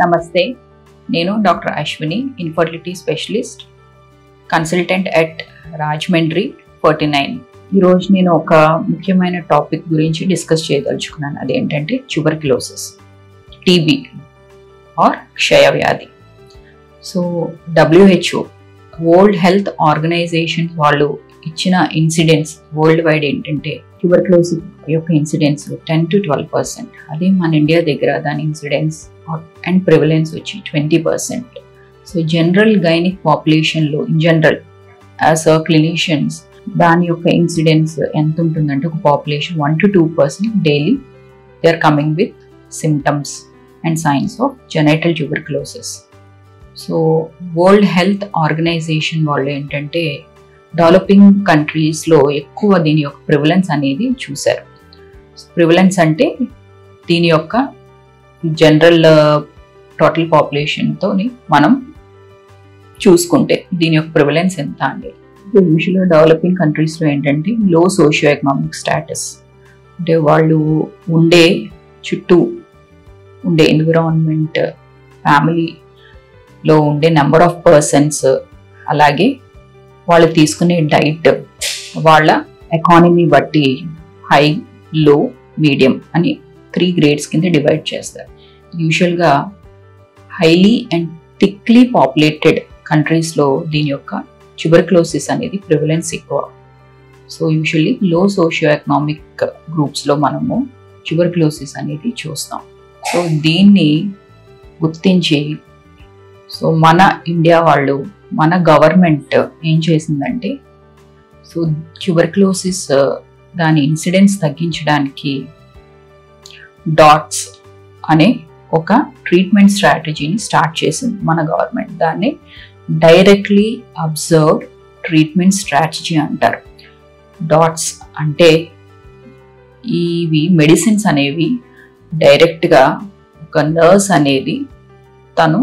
నమస్తే, నేను doctor Ashwini, infertility specialist, consultant at Rajahmundry 49. ఈరోజు నేను ఒక ముఖ్యమైన టాపిక్ గురించి డిస్కస్ చేయదలుచుకున్నాను. అదేంటంటే ట్యూబర్క్యులోసిస్, టీబీ ఆర్ క్షయవ్యాధి. So WHO, world health organization వాళ్ళు ఇచ్చిన ఇన్సిడెంట్స్ వరల్డ్ వైడ్ ఏంటంటే ట్యూబర్క్యులోసిస్ యొక్క ఇన్సిడెన్స్ 10 to 12%. అదే మన ఇండియా దగ్గర దాని ఇన్సిడెన్స్ అండ్ ప్రివలెన్స్ వచ్చి 20%. సో జనరల్ గైనిక్ పాపులేషన్లో in general as a clinicians దాని యొక్క ఇన్సిడెన్స్ ఎంత ఉంటుందంటే ఒక population 1 to 2% daily they are coming with symptoms and signs of genital tuberculosis. So world health organization వాళ్ళు ఏంటంటే డెవలపింగ్ కంట్రీస్లో ఎక్కువ దీని యొక్క ప్రివలెన్స్ అనేది చూశారు. ప్రివలెన్స్ అంటే దీని యొక్క జనరల్ టోటల్ పాపులేషన్తో మనం చూసుకుంటే దీని యొక్క ప్రివలెన్స్ ఎంత అండి. యూజువల్గా డెవలపింగ్ కంట్రీస్లో ఏంటంటే లో సోషియో ఎకనామిక్ స్టాటస్, అంటే వాళ్ళు ఉండే చుట్టూ ఉండే ఎన్విరాన్మెంట్, ఫ్యామిలీలో ఉండే నెంబర్ ఆఫ్ పర్సన్స్, అలాగే వాళ్ళు తీసుకునే డైట్, వాళ్ళ ఎకానమీ బట్టి హై, లో, మీడియం అని 3 grades కింద డివైడ్ చేస్తారు. యూజువల్గా హైలీ అండ్ థిక్లీ పాపులేటెడ్ కంట్రీస్లో దీని యొక్క ట్యూబర్క్యులోసిస్ అనేది ప్రివలెన్స్ ఎక్కువ. సో యూజువల్లీ లో సోషియో ఎకనామిక్ గ్రూప్స్లో మనము ట్యూబర్క్యులోసిస్ అనేది చూస్తాం. సో దీన్ని గుర్తించి సో మన ఇండియా వాళ్ళు, మన గవర్నమెంట్ ఏం చేసిందంటే సో ట్యూబర్క్యులోసిస్ దాని ఇన్సిడెన్స్ తగ్గించడానికి డాట్స్ అనే ఒక ట్రీట్మెంట్ స్ట్రాటజీని స్టార్ట్ చేసింది మన గవర్నమెంట్. దాన్ని డైరెక్ట్లీ అబ్జర్వ్ ట్రీట్మెంట్ స్ట్రాటజీ అంటారు. డాట్స్ అంటే ఇవి మెడిసిన్స్ అనేవి డైరెక్ట్గా ఒక నర్స్ అనేది తను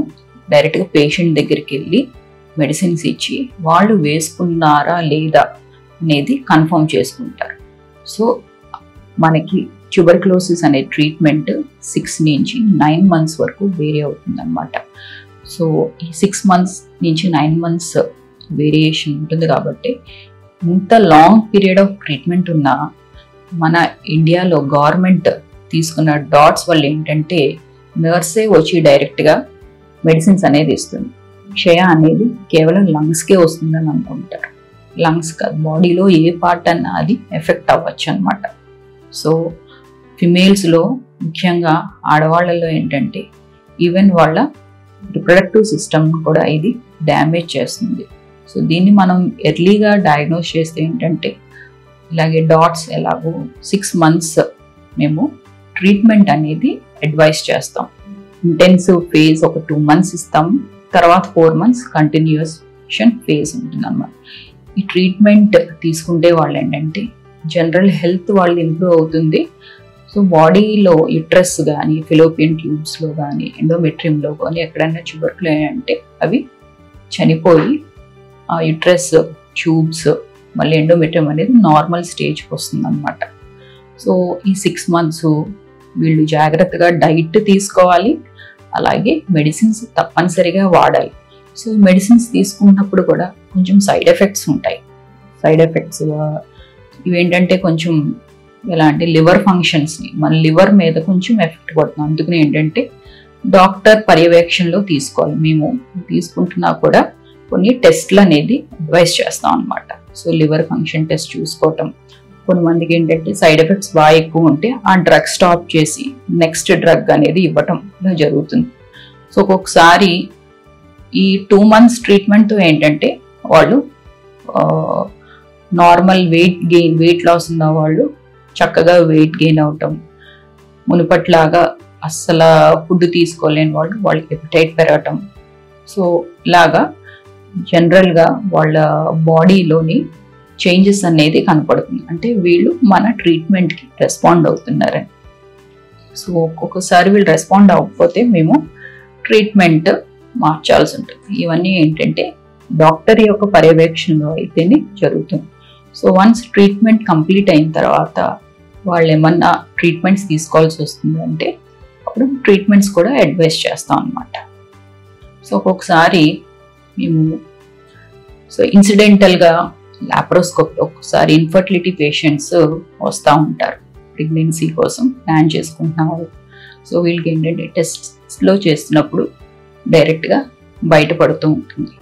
డైరెక్ట్గా పేషెంట్ దగ్గరికి వెళ్ళి మెడిసిన్స్ ఇచ్చి వాళ్ళు వేసుకున్నారా లేదా అనేది కన్ఫర్మ్ చేసుకుంటారు. సో మనకి ట్యూబర్క్యులోసిస్ అనే ట్రీట్మెంట్ 6 నుంచి 9 months వరకు వేరే అవుతుంది అనమాట. సో ఈ 6 months నుంచి 9 months వేరియేషన్ ఉంటుంది కాబట్టి ఇంత లాంగ్ పీరియడ్ ఆఫ్ ట్రీట్మెంట్ ఉన్న మన ఇండియాలో గవర్నమెంట్ తీసుకున్న డాట్స్ వల్ల ఏంటంటే నర్సే వచ్చి డైరెక్ట్గా మెడిసిన్స్ అనేది ఇస్తుంది. క్షయ అనేది కేవలం లంగ్స్కే వస్తుందని అనుకుంటారు. లంగ్స్ కాదు, బాడీలో ఏ పార్ట్ అన్నా అది ఎఫెక్ట్ అవ్వచ్చు అనమాట. సో ఫిమేల్స్లో ముఖ్యంగా ఆడవాళ్ళలో ఏంటంటే ఈవెన్ వాళ్ళ రిప్రొడక్టివ్ సిస్టమ్ కూడా ఇది డ్యామేజ్ చేస్తుంది. సో దీన్ని మనం ఎర్లీగా డయాగ్నోస్ చేస్తే ఏంటంటే ఇలాగే డాట్స్ ఎలాగో 6 months మేము ట్రీట్మెంట్ అనేది అడ్వైస్ చేస్తాం. ఇంటెన్సివ్ ఫేజ్ ఒక 2 months ఇస్తాం, తర్వాత 4 months కంటిన్యూషన్ ఫేజ్ ఉంటుంది అన్నమాట. ఈ ట్రీట్మెంట్ తీసుకుంటే వాళ్ళు ఏంటంటే జనరల్ హెల్త్ వాళ్ళు ఇంప్రూవ్ అవుతుంది. సో బాడీలో యుట్రస్ కానీ, ఫిలోపియన్ ట్యూబ్స్లో కానీ, ఎండోమెట్రియంలో కానీ ఎక్కడైనా ట్యూబర్క్యులోసిస్ అంటే అవి చనిపోయి ఆ యుట్రస్, ట్యూబ్స్, మళ్ళీ ఎండోమెట్రియం అనేది నార్మల్ స్టేజ్కి వస్తుంది అనమాట. సో ఈ 6 months వీళ్ళు జాగ్రత్తగా డైట్ తీసుకోవాలి, అలాగే మెడిసిన్స్ తప్పనిసరిగా వాడాలి. సో మెడిసిన్స్ తీసుకున్నప్పుడు కూడా కొంచెం సైడ్ ఎఫెక్ట్స్ ఉంటాయి. సైడ్ ఎఫెక్ట్స్ ఇవేంటంటే కొంచెం ఎలా అంటే లివర్ ఫంక్షన్స్ని, మన లివర్ మీద కొంచెం ఎఫెక్ట్ పడుతుంది. అందుకని ఏంటంటే డాక్టర్ పర్యవేక్షణలో తీసుకోవాలి. మేము తీసుకుంటున్నా కూడా కొన్ని టెస్ట్లు అనేది అడ్వైస్ చేస్తాం అనమాట. సో లివర్ ఫంక్షన్ టెస్ట్ చూసుకోవటం, కొంతమందికి ఏంటంటే సైడ్ ఎఫెక్ట్స్ బాగా ఎక్కువ ఉంటే ఆ డ్రగ్ స్టాప్ చేసి నెక్స్ట్ డ్రగ్ అనేది ఇవ్వటం ఇలా జరుగుతుంది. సో ఒక్కొక్కసారి ఈ 2 months ట్రీట్మెంట్తో ఏంటంటే వాళ్ళు నార్మల్ వెయిట్ లాస్ ఉన్న వాళ్ళు చక్కగా వెయిట్ గెయిన్ అవటం, మునుపట్లాగా అస్సలు ఫుడ్ తీసుకోలేని వాళ్ళకి ఎపిటైట్ పెరగటం. సో ఇలాగా జనరల్గా వాళ్ళ బాడీలోని చేంజెస్ అనేది కనపడుతుంది. అంటే వీళ్ళు మన ట్రీట్మెంట్కి రెస్పాండ్ అవుతున్నారని. సో ఒక్కొక్కసారి వీళ్ళు రెస్పాండ్ అవ్వకపోతే మేము ట్రీట్మెంట్ మార్చాల్సి ఉంటుంది. ఇవన్నీ ఏంటంటే డాక్టర్ యొక్క పర్యవేక్షణలో అయితేనే జరుగుతుంది. సో వన్స్ ట్రీట్మెంట్ కంప్లీట్ అయిన తర్వాత వాళ్ళు ఏమన్నా ట్రీట్మెంట్స్ తీసుకోవాల్సి వస్తుందంటే అప్పుడు ట్రీట్మెంట్స్ కూడా అడ్వైస్ చేస్తాం అనమాట. సో ఒక్కొక్కసారి మేము ఇన్సిడెంటల్గా లాప్రోస్కోపీ ఒక్కొక్కసారి ఇన్ఫర్టిలిటీ పేషెంట్స్ వస్తూ ఉంటారు, ప్రెగ్నెన్సీ కోసం ప్లాన్ చేసుకుంటున్నారు. సో వీళ్ళకి ఏంటంటే టెస్ట్లో చేస్తున్నప్పుడు డైరెక్ట్గా బయటపడుతూ ఉంటుంది.